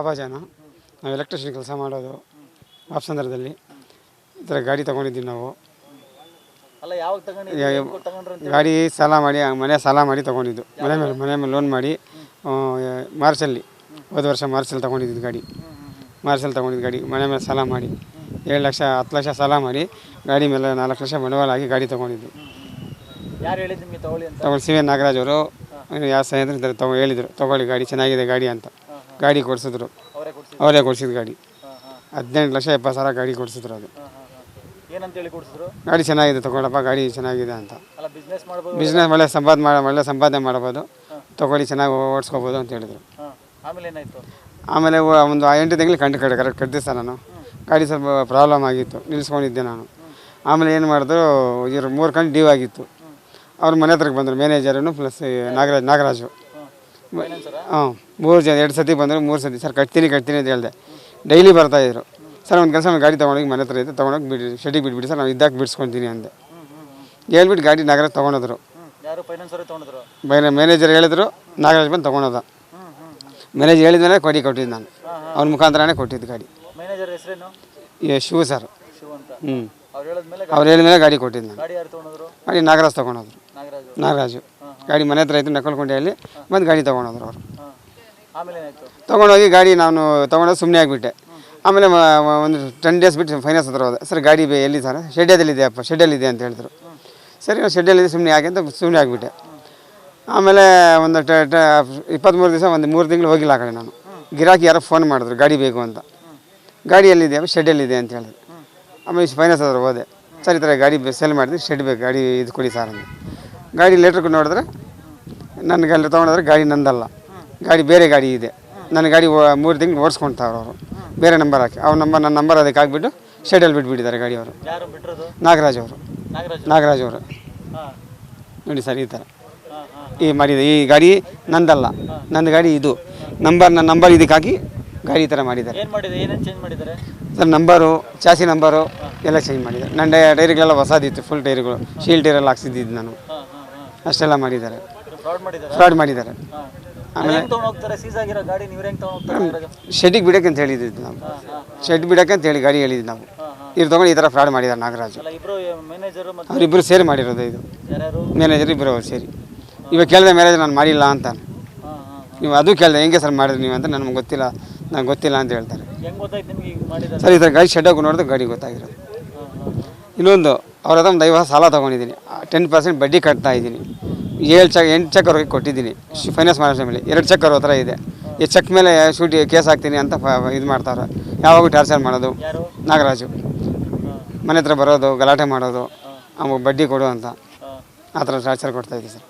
ಬಾಬಾಜಾನ. ನಾವು ಎಲೆಕ್ಟ್ರಿಷಿಯನ್ ಕೆಲಸ ಮಾಡೋದು ವಾಪಸಂದ್ರದಲ್ಲಿ. ಈ ಥರ ಗಾಡಿ ತೊಗೊಂಡಿದ್ದೀವಿ ನಾವು. ಗಾಡಿ ಸಾಲ ಮಾಡಿ ಮನೆ ಸಾಲ ಮಾಡಿ ತೊಗೊಂಡಿದ್ದು. ಮನೆ ಮೇಲೆ ಲೋನ್ ಮಾಡಿ ಮಾರ್ಚಲ್ಲಿ ಹೋದ ವರ್ಷ ಮಾರ್ಚಲ್ಲಿ ತೊಗೊಂಡಿದ್ದು ಗಾಡಿ. ಮನೆ ಮೇಲೆ ಸಾಲ ಮಾಡಿ 7 ಲಕ್ಷ 10 ಲಕ್ಷ ಸಾಲ ಮಾಡಿ ಗಾಡಿ ಮೇಲೆ 4 ಲಕ್ಷ ಬಂಡವಾಳ ಹಾಕಿ ಗಾಡಿ ತೊಗೊಂಡಿದ್ದು. ತಗೊಳ್ಳಿ ಸಿ ವಿ ನಾಗರಾಜ್ ಅವರು ಯಾವ ಸ್ನೇಹಿತರು ಹೇಳಿದರು ತೊಗೊಳ್ಳಿ ಗಾಡಿ ಚೆನ್ನಾಗಿದೆ ಗಾಡಿ ಅಂತ. ಗಾಡಿ ಕೊಡಿಸಿದ್ರು, ಅವರೇ ಕೊಡಿಸಿದ್ದು ಗಾಡಿ. 18 ಲಕ್ಷ 70 ಸಾವಿರ ಗಾಡಿ ಕೊಡಿಸಿದ್ರು. ಅದು ಗಾಡಿ ಚೆನ್ನಾಗಿದೆ ತೊಗೊಳಪ್ಪ, ಗಾಡಿ ಚೆನ್ನಾಗಿದೆ ಅಂತ. ಬಿಸ್ನೆಸ್ ಒಳ್ಳೆ ಸಂಪಾದನೆ ಮಾಡ್ಬೋದು, ತೊಗೊಳ್ಳಿ ಚೆನ್ನಾಗಿ ಓಡಿಸ್ಕೋಬೋದು ಅಂತ ಹೇಳಿದರು. ಆಮೇಲೆ ಒಂದು 8 ತಿಂಗಳು ಕರೆಕ್ಟ್ ಕಟ್ಟಿದ್ದೆ ಸರ್. ನಾನು ಗಾಡಿ ಸ್ವಲ್ಪ ಪ್ರಾಬ್ಲಮ್ ಆಗಿತ್ತು, ನಿಲ್ಲಿಸ್ಕೊಂಡಿದ್ದೆ ನಾನು. ಆಮೇಲೆ ಏನು ಮಾಡಿದ್ರು, ಇವರು 3 ಕಂತು ಡ್ಯೂ ಆಗಿತ್ತು. ಅವ್ರ ಮನೆ ಹತ್ರಕ್ಕೆ ಬಂದರು ಮ್ಯಾನೇಜರನ್ನು ಪ್ಲಸ್ ನಾಗರಾಜು. 3 ಜನ 2 ಸತಿ ಬಂದರು. 3 ಸತಿ ಸರ್ ಕಟ್ತೀನಿ ಅಂತ ಹೇಳಿದೆ. ಡೈಲಿ ಬರ್ತಾಯಿದ್ರು. ಸರ್ ಒಂದು ಕೆಲಸ ಗಾಡಿ ತೊಗೊಂಡೋಗಿ ಮನೆ ಹತ್ರ ಇದ್ದು ತೊಗೊಂಡೋಗಿ ಶೆಡ್ಡಿಗೆ ಬಿಟ್ಬಿಡಿ ಸರ್, ನಾವು ಇದ್ದಾಕೆ ಬಿಡಿಸ್ಕೊತೀನಿ ಅಂದೆ. ಹೇಳ್ಬಿಟ್ಟು ಗಾಡಿ ನಾಗರಾಜ್ ತೊಗೊಂಡೋದ್ರು. ಮ್ಯಾನೇಜರ್ ಹೇಳಿದ್ರು, ನಾಗರಾಜ್ ಬಂದು ತೊಗೊಂಡೋದ. ಮ್ಯಾನೇಜರ್ ಹೇಳಿದ್ಮೇಲೆ ಕೊಟ್ಟಿದ್ದು ನಾನು. ಅವ್ನ ಮುಖಾಂತರನೇ ಕೊಟ್ಟಿದ್ದು ಗಾಡಿ. ಶಿವ ಸರ್. ಅವ್ರು ಹೇಳಿದ್ಮೇಲೆ ಗಾಡಿ ಕೊಟ್ಟಿದ್ದು ನಾನು. ಗಾಡಿ ನಾಗರಾಜ್ ತೊಗೊಂಡೋದ್ರು. ನಾಗರಾಜು ಗಾಡಿ ಮನೆ ಹತ್ರ ಇತ್ತು, ನಕಲ್ಕೊಂಡೆ ಅಲ್ಲಿ ಬಂದು ಗಾಡಿ ತೊಗೊಂಡೋದ್ರು ಅವರು. ತೊಗೊಂಡೋಗಿ ಗಾಡಿ ನಾನು ತೊಗೊಂಡೋಗಿ ಸುಮ್ಮನೆ ಆಗಿಬಿಟ್ಟೆ. ಆಮೇಲೆ ಒಂದು 10 ಡೇಸ್ ಬಿಟ್ಟು ಫೈನಾನ್ಸ್ ಹತ್ರ ಹೋದೆ. ಸರ್ ಗಾಡಿ ಎಲ್ಲಿ ಸರ್? ಶೆಡ್ಡಲ್ಲಿದೆ ಅಪ್ಪ, ಶೆಡ್ಡಲ್ಲಿದೆ ಅಂತ ಹೇಳಿದ್ರು. ಸರಿ ನಾವು ಶೆಡ್ಡಲ್ಲಿದೆ ಸುಮ್ಮನೆ ಆಗಿ ಅಂತ ಸುಮ್ಮನೆ ಆಗಿಬಿಟ್ಟೆ. ಆಮೇಲೆ ಒಂದು 23 ದಿವಸ ಒಂದು 3 ತಿಂಗಳು ಹೋಗಿಲ್ಲ ಆ ಕಡೆ ನಾನು. ಗಿರಾಕಿ ಯಾರೋ ಫೋನ್ ಮಾಡಿದ್ರು ಗಾಡಿ ಬೇಕು ಅಂತ. ಗಾಡಿ ಎಲ್ಲಿದೆ? ಶೆಡ್ಡಲ್ಲಿದೆ ಅಂತ ಹೇಳಿದ್ರು. ಆಮೇಲೆ ಫೈನಾನ್ಸ್ ಹತ್ರ ಹೋದೆ. ಸರ್ ಈ ಥರ ಗಾಡಿ ಸೇಲ್ ಮಾಡಿದ್ವಿ, ಶೆಡ್ ಬೇಕು, ಗಾಡಿ ಇದು ಕೊಡಿ ಸರ್ ಅಂದು. ಗಾಡಿ ಲೆಟ್ರ್ ನೋಡಿದ್ರೆ ನನಗೆ ಅಲ್ಲಿ ತೊಗೊಂಡ್ರೆ ಗಾಡಿ ನಂದಲ್ಲ, ಗಾಡಿ ಬೇರೆ ಗಾಡಿ ಇದೆ. ನನ್ನ ಗಾಡಿ 3 ತಿಂಗಳು ಓಡಿಸ್ಕೊಳ್ತಾವ್ರು ಅವರು, ಬೇರೆ ನಂಬರ್ ಹಾಕಿ. ನನ್ನ ನಂಬರ್ ಅದಕ್ಕೆ ಹಾಕ್ಬಿಟ್ಟು ಶೆಡ್ಡಲ್ಲಿ ಬಿಟ್ಬಿಟ್ಟಿದ್ದಾರೆ ಗಾಡಿ ಅವರು. ನಾಗರಾಜ್ ಅವರು ನೋಡಿ ಸರ್ ಈ ಥರ ಮಾಡಿದೆ. ಈ ಗಾಡಿ ನಂದಲ್ಲ, ನನ್ನ ಗಾಡಿ ಇದು. ನನ್ನ ನಂಬರ್ ಇದಕ್ಕೆ ಹಾಕಿ ಗಾಡಿ ಈ ಥರ ಮಾಡಿದ್ದಾರೆ ಸರ್. ನಂಬರು, ಚಾಸಿ ನಂಬರು ಎಲ್ಲ ಚೇಂಜ್ ಮಾಡಿದ್ದಾರೆ. ನನ್ನ ಟೈರ್ಗಳೆಲ್ಲ ಹೊಸದಿತ್ತು, ಫುಲ್ ಟೈರ್ಗಳು, ಶೀಲ್ ಟೈರೆಲ್ಲ ಹಾಕ್ಸಿದ್ದು ನಾನು. ಅಷ್ಟೆಲ್ಲ ಮಾಡಿದ್ದಾರೆ, ಫ್ರಾಡ್ ಮಾಡಿದ್ದಾರೆ. ಆಮೇಲೆ ಶೆಡ್ಡಿಗೆ ಬಿಡೋಕ್ಕೆ ಅಂತ ಹೇಳಿದ್ದು ನಾವು. ಶೆಡ್ ಬಿಡೋಕ್ಕೆ ಅಂತ ಹೇಳಿ ಗಾಡಿ ಹೇಳಿದ್ದು ನಾವು. ಇವ್ರು ತೊಗೊಂಡು ಈ ಥರ ಫ್ರಾಡ್ ಮಾಡಿದ್ದಾರೆ ನಾಗರಾಜು. ಅವರಿಬ್ಬರು ಸೇರಿ ಮಾಡಿರೋದು ಇದು. ಮ್ಯಾನೇಜರ್ ಇಬ್ಬರು ಅವ್ರು ಸೇರಿ. ಇವಾಗ ಕೇಳಿದೆ ಮ್ಯಾನೇಜರ್ ನಾನು ಮಾಡಿಲ್ಲ ಅಂತ. ನೀವು ಅದು ಕೇಳಿದೆ ಹೆಂಗೆ ಸರ್ ಮಾಡಿದ್ರಿ ನೀವು ಅಂತ. ನನಗೆ ಗೊತ್ತಿಲ್ಲ ಅಂತ ಹೇಳ್ತಾರೆ. ಸರ್ ಈ ಥರ ಗಾಡಿ ಶೆಡ್ ಹಾಕಿ ನೋಡಿದ್ರೆ ಗಾಡಿ ಗೊತ್ತಾಗಿರೋದು. ಇನ್ನೊಂದು ಅವ್ರ ಹತ್ರ ಒಂದು 50 ಸಾಲ ತೊಗೊಂಡಿದ್ದೀನಿ, 10% ಬಡ್ಡಿ ಕಟ್ತಾ ಇದ್ದೀನಿ. 8 ಚೆಕ್ ಅವ್ರಿಗೆ ಕೊಟ್ಟಿದ್ದೀನಿ ಫೈನಾನ್ಸ್ ಮಾಡೋ ಮೇಲೆ. 2 ಚೆಕ್ ಅವ್ರ ಹತ್ರ ಇದೆ. ಈ ಚೆಕ್ ಮೇಲೆ ಕೇಸ್ ಹಾಕ್ತೀನಿ ಅಂತ ಇದು ಮಾಡ್ತಾರೆ. ಯಾವಾಗೂ ಟಾರ್ಚರ್ ಮಾಡೋದು. ನಾಗರಾಜು ಮನೆ ಹತ್ರ ಬರೋದು, ಗಲಾಟೆ ಮಾಡೋದು, ಅವ್ರಿಗೆ ಬಡ್ಡಿ ಕೊಡು ಅಂತ ಆ ಥರ ಟಾರ್ಚರ್ ಕೊಡ್ತಾಯಿದ್ದೆ ಸರ್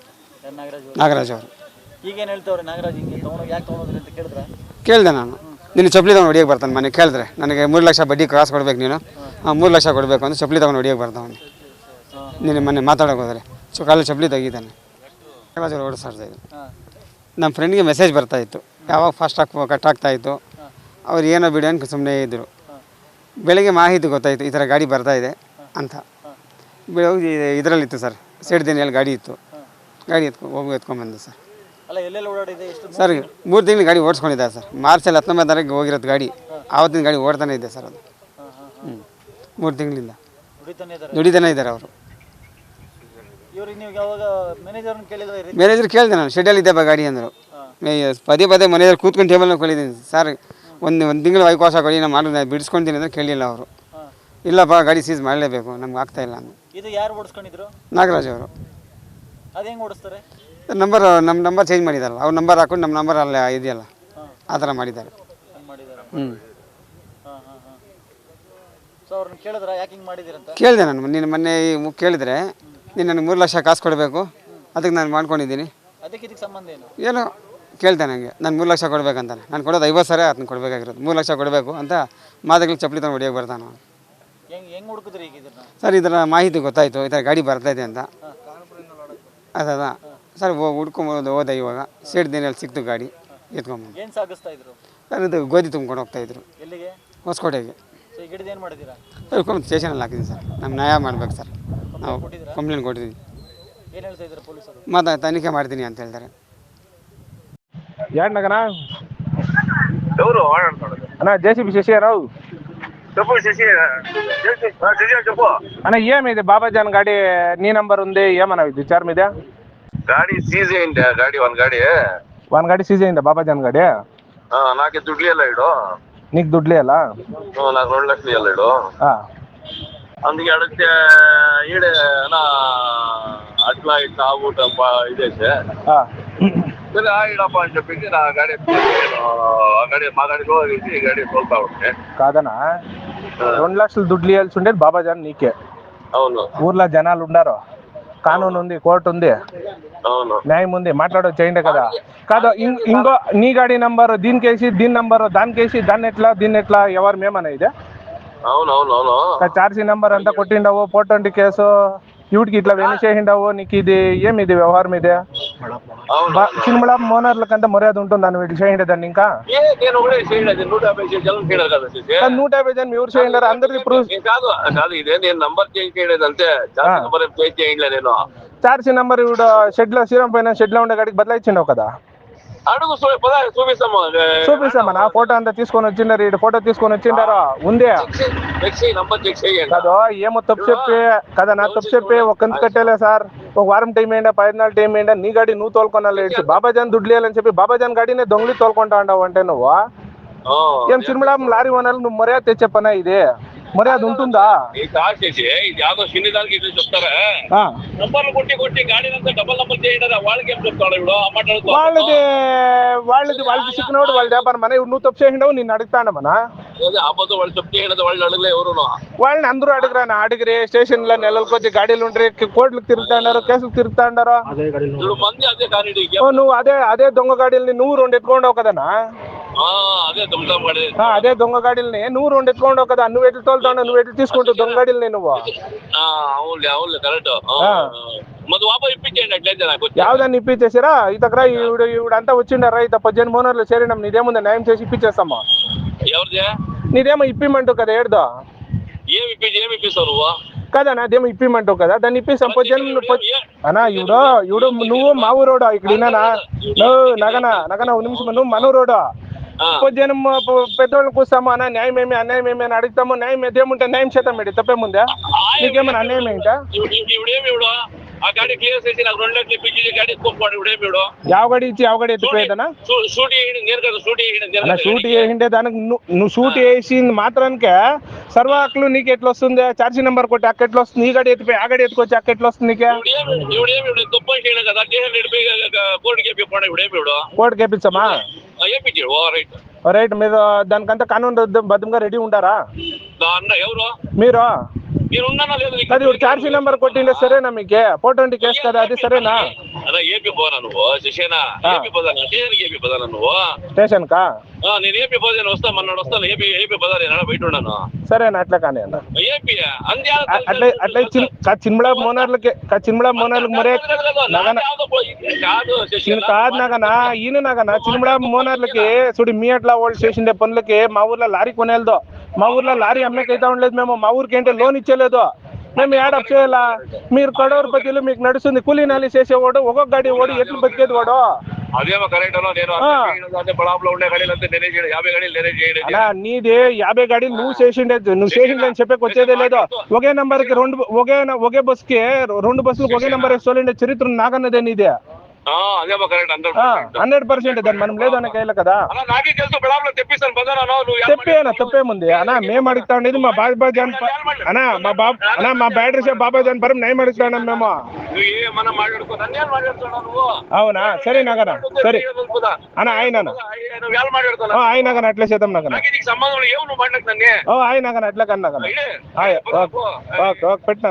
ನಾಗರಾಜ್ ಅವರು. ಕೇಳಿದೆ ನಾನು, ನಿನ್ನ ಚಪ್ಪಲಿ ತೊಗೊಂಡು ಹೊಡಿಯೋಕೆ ಬರ್ತಾನೆ ಮನೆ. ಕೇಳಿದ್ರೆ ನನಗೆ 3 ಲಕ್ಷ ಬಡ್ಡಿ ಕಾಸು ಕೊಡ್ಬೇಕು, ನೀನು 3 ಲಕ್ಷ ಕೊಡಬೇಕು ಅಂತ ಚಪ್ಪಲಿ ತೊಗೊಂಡು ಹೊಡಿಯೋಕೆ ಬರ್ತಾವನು. ನೀನು ಮೊನ್ನೆ ಮಾತಾಡೋಕೆ ಹೋದರೆ ಕಾಲಲ್ಲಿ ಚಪ್ಪಲಿ ತೆಗಿತಾನೆ. ನಾಗರಾಜ್ ಅವರು ಓಡಿಸ್ತಾಯಿದ್ರು. ನಮ್ಮ ಫ್ರೆಂಡ್ಗೆ ಮೆಸೇಜ್ ಬರ್ತಾಯಿತ್ತು, ಯಾವಾಗ ಫಾಸ್ಟಾಗಿ ಕಟ್ ಆಗ್ತಾಯಿತ್ತು. ಅವ್ರು ಏನೋ ಬಿಡಿ ಅಂತ ಸುಮ್ಮನೆ ಇದ್ದರು. ಬೆಳಗ್ಗೆ ಮಾಹಿತಿ ಗೊತ್ತಾಯಿತು ಈ ಥರ ಗಾಡಿ ಬರ್ತಾಯಿದೆ ಅಂತ. ಹೋಗಿ ಇದರಲ್ಲಿತ್ತು ಸರ್, ಸೇಡ್ದಿನಲ್ಲಿ ಗಾಡಿ ಇತ್ತು. ಗಾಡಿ ಎತ್ಕೊಂಡ್ಬಂದೆ ಸರ್. ಸರ್ 3 ತಿಂಗಳು ಗಾಡಿ ಓಡಿಸ್ಕೊಂಡಿದ್ದಾರೆ ಸರ್. ಮಾರ್ಚಲ್ಲಿ 19 ತಾರೀಕಿಗೆ ಹೋಗಿರೋದು ಗಾಡಿ. ಆವತ್ತಿನ ಗಾಡಿ ಓಡ್ತಾನೆ ಇದೆ ಸರ್ ಅದು. 3 ತಿಂಗಳಿಂದ ದುಡಿತಾನೆ ಇದ್ದಾರೆ ಅವರು. ಮ್ಯಾನೇಜರ್ ಕೇಳಿದೆ ನಾನು, ಶೆಡ್ಡಲ್ಲಿ ಇದ್ದೆ ಗಾಡಿ ಅಂದರು. ಪದೇ ಮ್ಯಾನೇಜರ್ ಕೂತ್ಕೊಂಡು ಟೇಬಲ್ನ ಕೇಳಿದ್ದೀನಿ ಸರ್, ಒಂದು ತಿಂಗಳು ಅವಕಾಶ ಕೊಡಿ, ನಾನು ಮಾಡಿ ಬಿಡಿಸ್ಕೊಳ್ತೀನಿ ಅಂದರೆ ಕೇಳಿಲ್ಲ ಅವರು. ಇಲ್ಲಪ್ಪ ಗಾಡಿ ಸೀಸ್ ಮಾಡಲೇಬೇಕು, ನಮ್ಗೆ ಆಗ್ತಾಯಿಲ್ಲ ಅಂದು. ನಾಗರಾಜ್ ಅವರು. ನಮ್ಮ ನಂಬರ್ ಚೇಂಜ್ ಮಾಡಿದಾರಲ್ಲ, ಅವ್ರ ನಂಬರ್ ಹಾಕೊಂಡು ನಮ್ಮ ನಂಬರ್ ಅಲ್ಲ ಇದೆಯಲ್ಲ ಆ ಥರ ಮಾಡಿದ್ದಾರೆ. ಕೇಳಿದೆ ನಾನು ಮೊನ್ನೆ ಕೇಳಿದರೆ, ನೀನು ನನಗೆ 3 ಲಕ್ಷ ಕಾಸು ಕೊಡಬೇಕು, ಅದಕ್ಕೆ ನಾನು ಮಾಡ್ಕೊಂಡಿದ್ದೀನಿ. ಏನೋ ಕೇಳ್ತಾನೆ ನನಗೆ, ನಾನು 3 ಲಕ್ಷ ಕೊಡಬೇಕಂತಾನೆ. ನಾನು ಕೊಡೋದು 50 ಸಾವಿರ ಅದನ್ನ ಕೊಡಬೇಕಾಗಿರೋದು. 3 ಲಕ್ಷ ಕೊಡಬೇಕು ಅಂತ ಮಾತುಗಳು ಚಪ್ಪಲಿ ತೊಗೊಂಡು ಹೊಡಿಯೋಕೆ ಬರ್ತಾನೆ ಸರ್. ಇದರ ಮಾಹಿತಿ ಗೊತ್ತಾಯಿತು ಈ ಥರ ಗಾಡಿ ಬರ್ತಾಯಿದೆ ಅಂತ. ಅದಾ ಸರ್ ಹುಡ್ಕೊಂಬೋದು ಹೋದೆ. ಇವಾಗ ಸೇಡ್ದಿನಲ್ಲಿ ಸಿಕ್ತು ಗಾಡಿ, ಎತ್ಕೊಂಬಂದು ಸರ್ ಇದು ಗೋಧಿ ತುಂಬ್ಕೊಂಡು ಹೋಗ್ತಾಯಿದ್ರು ಹೊಸಕೋಟೆಗೆ. ಹಿಡ್ಕೊಂಡು ಸ್ಟೇಷನಲ್ಲಿ ಹಾಕಿದ್ದೀನಿ ಸರ್. ನಮ್ಮ ನ್ಯಾಯ ಮಾಡ್ಬೇಕು ಸರ್. ನಾವು ಕಂಪ್ಲೇಂಟ್ ಕೊಟ್ಟಿದ್ದೀವಿ. ತನಿಖೆ ಮಾಡ್ತೀನಿ ಅಂತ ಹೇಳ್ತಾರೆ. ఎవరు అన్న జేసీబీ శశిరావు చెప్పు శశి శశి చెప్పు. అన్న ఏమిది బాబాజాన్ గాడి నీ నంబర్ ఉంది ఏమన్నా ఇది విచారం మీద ಗಾಡಿ ಸೀಸ್ ಅయింದೆ ಗಾಡಿ వన్ గాడి సీజ్ అయిందా బాబాజాన్ గాడి నాకే ದುಡ್ಲಿ ಎಲ್ಲ ಇಡು నీకు దుడ్లే అలా నాకు 2 లక్షలు ಎಲ್ಲ ఇడు అందుకే అడిగితే ఈడే అట్లా ఇట్లా ఊట ఇదేసే సరే ఆడప్ప అని చెప్పేసి నా గాడి మా గాడిలో ఈ గాడి తోలుతా ఉంటే కాదనా 2 లక్షలు దుడ్లు ఇవ్వాల్సి ఉండేది బాబాజాన్ నీకే. అవును ఊర్లో జనాలు ఉండారు, కానూన్ ఉంది, కోర్టు ఉంది, అవును న్యాయం ఉంది, మాట్లాడవచ్చు చేయండి కదా. కాదు ఇంకో నీ గాడి నంబరు దీనికేసి దీని నంబరు దానికేసి దీన్ని ఎట్లా ఎవరు మేమన్నా ఇదే అవునవునవును చార్జీ నంబర్ అంతా కొట్టిండవు, 420 కేసు ఇవిడికి ఇట్లా వెను చేసిండవు. నీకు ఇది ఏమిది వ్యవహారం ఇదే? చిన్నమల మోనర్లకంతా మర్యాద ఉంటుంది అని వీటి చేయండి దాన్ని. ఇంకా 150 జనం ఎవరు చేయండారు? అందరిది ప్రూఫ్ కాదు ఇదే నేను నంబర్ చేంజ్ చేయలేదు అంతే. చేంజ్ చేయండి నేను చార్జీ నంబర్ ఇప్పుడు షెడ్ లో శ్రీరామ్ పైన షెడ్ లో ఉండే గాడికి బదలాయించిండవు కదా. అడుగు చూపిస్తామన్నా ఫోటో అంతా తీసుకొని వచ్చిండారు, ఈ ఫోటో తీసుకొని వచ్చిండారు ఉంది కాదు. ఏమో తప్పు చెప్పి కదా నా తప్పు చెప్పి ఒక కంతు కట్టేలే సార్, ఒక వారం టైం అయ్యిందా 10 నాలుగు టైం అయ్యిందా నీ గాడి నువ్వు తోలుకొనాలి ఇచ్చి బాబాజాన్ దుడ్లు ఇవ్వాలని చెప్పి బాబాజాన్ గాడిని దొంగలి తోలుకుంటా ఉండవు అంటే నువ్వు ఏం చిరుమల లారీ ఓనర్లు నువ్వు మర్యాద తెచ్చే పనా ఇది? మర్యాద ఉంటుందా? ఇది యాదో చిన్న దానికి ఇట్లా చెప్తారా? నంబర్లు కొట్టి గాడినంతా డబల్ నంబర్ చేయడం వాళ్ళకి ఏం చెప్తాడు ఇప్పుడు వాళ్ళకి చిక్కినోడు వాళ్ళ వ్యాపారం మన నువ్వు తప్పు చేసినావు నిన్ను అడుగుతాడమనా? ఆపద వాళ్ళు తప్పు చేయడం వాళ్ళు అడగలే ఎవరు వాళ్ళని అందరూ అడిగిరా అడిగిరి స్టేషన్ లో నెలల కొద్ది గాడీలు ఉంటాయి, కోర్టులకు తిరుగుతాండారు, కేసులు తిరుగుతాండారు. మంది అదే కానీ నువ్వు అదే దొంగ గాడీలని నువ్వు 2 ఎత్తుకోండావు కదనా? అదే దొంగ గాడీలని నువ్వు 2 ఎత్తుకోండావు కదా. నువ్వు ఎట్లు తోలుతావు, నువ్వు ఎట్లు తీసుకుంటావు దొంగ గాడీలని నువ్వు? యావదాన్ని ఇప్పించేసారా? ఇతకరా ఇవిడంతా వచ్చిండారా ఇత 18 మోనర్లు చేరినాం, నీదేముంది న్యాయం చేసి ఇప్పించేస్తామా? నీదేమో ఇప్పిమంటావు కదా ఏడుదో కదా, నాదేమో ఇప్పిమంటావు కదా, దాన్ని ఇప్పిస్తాం. 18 అన్నా ఇవిడు నువ్వు మా ఊరోడు ఇక్కడ నగనా ఒక నిమిషం, నువ్వు మనూరోడు 18 పెద్దోళ్ళని కూర్స్తాము అన్న న్యాయం ఏమి అన్యాయం ఏమి అని అడుగుతాము. న్యాయం ఏదేముంటే న్యాయం చేద్దాం మేడం, తప్పేముందా? నీకేమైనా అన్యాయం ఏంటా? ಯಾವ ಗಾಡಿ ಇಚ್ಚಿ ಯಾವ ಗಾಡಿ ఎత్తిపోయేదనా? షూట్ వేసిండే దానికి నువ్వు షూట్ వేసి మాత్రానికే సర్వ హక్కులు నీకు ఎట్లా వస్తుంది? ఛార్జీ నెంబర్ కొట్టి అక్క ఎట్లా వస్తుంది? ఈ గాడి ఎత్తిపోయి ఆ గాడి ఎత్తుకొచ్చి అక్క ఎట్లా వస్తుంది నీకే? కోర్టు కేపించమా? రైట్, మీరు దానికంతా కానూన్ బద్దంగా రెడీ ఉంటారా మీరు? అది ఛార్జీ నెంబర్ కొట్టిండే సరేనా మీకు? 420 కేసు కదా అది, సరేనా? స్టేషన్ కా సరేనా? అట్లా కానీ అన్న అట్లా చిన్మడ మోనర్లకి మరే కాదు నాగనా ఈయన నాగనా చిన్మడ మోనర్లకి చూడు మీ అట్లా వాళ్ళు చేసిండే పనులకి మా ఊర్లో లారీ కొనేదో, మా ఊర్లో లారీ అమ్మేకైతే ఉండలేదు. మేము మా ఊరికి ఏంటంటే లోన్ ఇచ్చేలేదు, మేము యాడప్ చేయాలా? మీరు కడోరపతిలో మీకు నడుస్తుంది కూలీ నాలి చేసేవాడు, ఒక్కొక్క గాడి వాడు ఎట్లు బతికేది వాడు. నీది 50 గాడీలు నువ్వు చేసిండే, నువ్వు చేసిండే అని చెప్పేకి వచ్చేదే లేదు. ఒకే నంబర్ కి ఒకే బస్ కి 2 బస్సులకు ఒకే నెంబర్ వేసుకోవాలంటే చరిత్ర నాకన్నదే నీదే. 100% దాన్ని మనం లేదు అనే కైల కదా. తప్పేముంది అన్నా? మేము అడుగుతా ఉండేది మా బాబాజాన్ అన్నా, మా బ్యాటరీ షాప్ బాబాజాన్ పరం నేను అడుగుతాను మేము. అవునా? సరే నాగనా, సరే అన్నా ఆయన అట్లా చేద్దాం నాగనా, ఆయన అట్లా కన్నా ఓకే పెట్టినా